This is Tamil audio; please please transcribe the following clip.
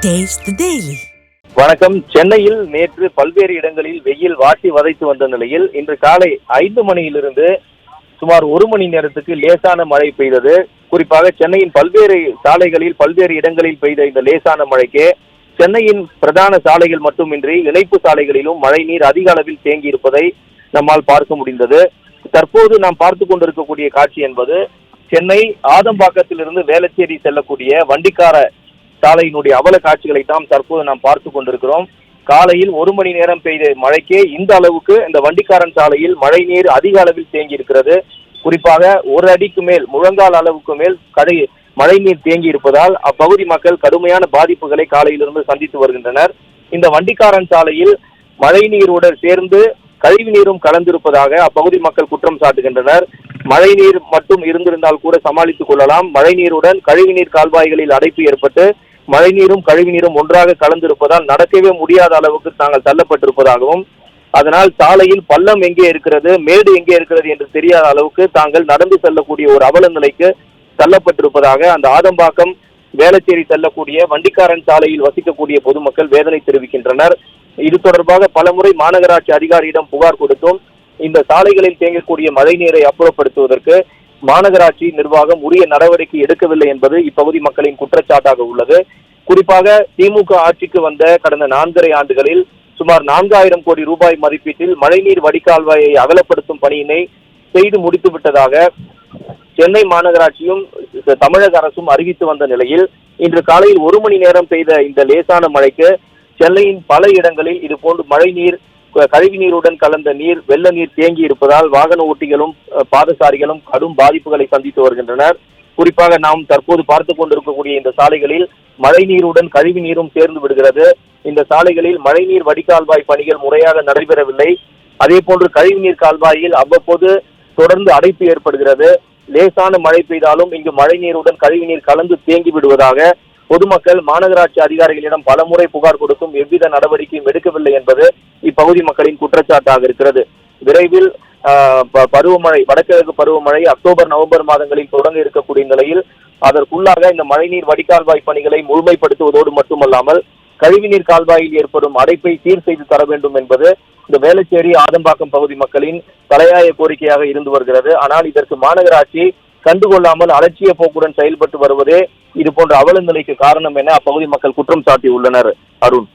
Taste the Daily. வணக்கம். சென்னையில் நேற்று பல்வேறு இடங்களில் வெயில் வாட்டி வதைத்து வந்த நிலையில் இன்று காலை 5 மணியிலிருந்து சுமார் 1 மணி நேரத்துக்கு லேசான மழை பெய்தது. குறிப்பாக சென்னையின் பல்வேறு சாலைகளில் பல்வேறு இடங்களில் பெய்த இந்த லேசான மழைக்கு சென்னையின் பிரதான சாலைகள் மட்டுமின்றி இணைப்பு சாலைகளிலும் மழை நீர் அதிக அளவில் தேங்கி இருப்பதை நம்மால் பார்க்க முடிந்தது. தற்போது நாம் பார்த்து கொண்டிருக்கக்கூடிய காட்சி என்பது சென்னை ஆதம்பாக்கத்திலிருந்து வேளச்சேரி செல்லக்கூடிய வண்டிக்கார சாலையினுடைய அவல காட்சிகளை தான் தற்போது நாம் பார்த்து கொண்டிருக்கிறோம். காலையில் 1 மணி நேரம் பெய்த மழைக்கே இந்த அளவுக்கு இந்த வண்டிக்காரன் சாலையில் மழை நீர் அதிக அளவில் தேங்கி இருக்கிறது. குறிப்பாக 1 அடிக்கு மேல், முழங்கால் அளவுக்கு மேல் மழை நீர் தேங்கி இருப்பதால் அப்பகுதி மக்கள் கடுமையான பாதிப்புகளை காலையிலிருந்து சந்தித்து வருகின்றனர். இந்த வண்டிக்காரன் சாலையில் மழை நீருடன் சேர்ந்து கழிவு நீரும் கலந்திருப்பதாக அப்பகுதி மக்கள் குற்றம் சாட்டுகின்றனர். மழை நீர் மட்டும் இருந்திருந்தால் கூட சமாளித்துக் கொள்ளலாம். மழை நீருடன் கழிவுநீர் கால்வாய்களில் அடைப்பு ஏற்பட்டு மழை நீரும் கழிவு நீரும் ஒன்றாக கலந்திருப்பதால் நடக்கவே முடியாத அளவுக்கு தாங்கள் தள்ளப்பட்டிருப்பதாகவும், அதனால் சாலையில் பள்ளம் எங்கே இருக்கிறது, மேடு எங்கே இருக்கிறது என்று தெரியாத அளவுக்கு தாங்கள் நடந்து செல்லக்கூடிய ஒரு அவல நிலைக்கு தள்ளப்பட்டிருப்பதாக அந்த ஆதம்பாக்கம் வேளச்சேரி செல்லக்கூடிய வண்டிக்காரன் சாலையில் வசிக்கக்கூடிய பொதுமக்கள் வேதனை தெரிவிக்கின்றனர். இது தொடர்பாக பலமுறை மாநகராட்சி அதிகாரியிடம் புகார் கொடுத்தும் இந்த சாலைகளில் தேங்கக்கூடிய மழை நீரை அப்புறப்படுத்துவதற்கு மாநகராட்சி நிர்வாகம் உரிய நடவடிக்கை எடுக்கவில்லை என்பது இப்பகுதி மக்களின் குற்றச்சாட்டாக உள்ளது. குறிப்பாக திமுக ஆட்சிக்கு வந்த கடந்த 4.5 ஆண்டுகளில் சுமார் 4000 கோடி ரூபாய் மதிப்பீட்டில் மழைநீர் வடிகால்வாயை அகலப்படுத்தும் பணியினை செய்து முடித்து விட்டதாக சென்னை மாநகராட்சியும் தமிழக அரசும் அறிவித்து வந்த நிலையில் இன்று காலையில் 1 மணி நேரம் பெய்த இந்த லேசான மழைக்கு சென்னையின் பல இடங்களில் இது போன்று மழை நீர், கழிவு நீருடன் கலந்த நீர், வெள்ள நீர் தேங்கி இருப்பதால் வாகன ஓட்டிகளும் பாதசாரிகளும் கடும் பாதிப்புகளை சந்தித்து வருகின்றனர். குறிப்பாக நாம் தற்போது பார்த்து கொண்டிருக்கக்கூடிய இந்த சாலைகளில் மழை நீருடன் கழிவு நீரும் சேர்ந்து விடுகிறது. இந்த சாலைகளில் மழைநீர் வடிகால்வாய் பணிகள் முறையாக நடைபெறவில்லை. அதே போன்று கழிவுநீர் கால்வாயில் அவ்வப்போது தொடர்ந்து அடைப்பு ஏற்படுகிறது. லேசான மழை பெய்தாலும் இங்கு மழை நீருடன் கழிவு நீர் கலந்து தேங்கி விடுவதாக பொதுமக்கள் மாநகராட்சி அதிகாரிகளிடம் பலமுறை புகார் கொடுத்தும் எவ்வித நடவடிக்கையும் எடுக்கவில்லை என்பது இப்பகுதி மக்களின் குற்றச்சாட்டாக இருக்கிறது. விரைவில் பருவமழை, வடகிழக்கு பருவமழை அக்டோபர் நவம்பர் மாதங்களில் தொடங்க இருக்கக்கூடிய நிலையில் அதற்குள்ளாக இந்த மழைநீர் வடிகால்வாய் பணிகளை முழுமைப்படுத்துவதோடு மட்டுமல்லாமல் கழிவுநீர் கால்வாயில் ஏற்படும் அடைப்பை சீர் செய்து தர வேண்டும் என்பது இந்த வேளச்சேரி ஆதம்பாக்கம் பகுதி மக்களின் தலையாய கோரிக்கையாக இருந்து வருகிறது. ஆனால் இதற்கு மாநகராட்சி கண்டுகொள்ளாமல் அலட்சிய போக்குடன் செயல்பட்டு வருவதே இது போன்ற அவல நிலைக்கு காரணம் என அப்பகுதி மக்கள் குற்றம் சாட்டியுள்ளனர். அருண்.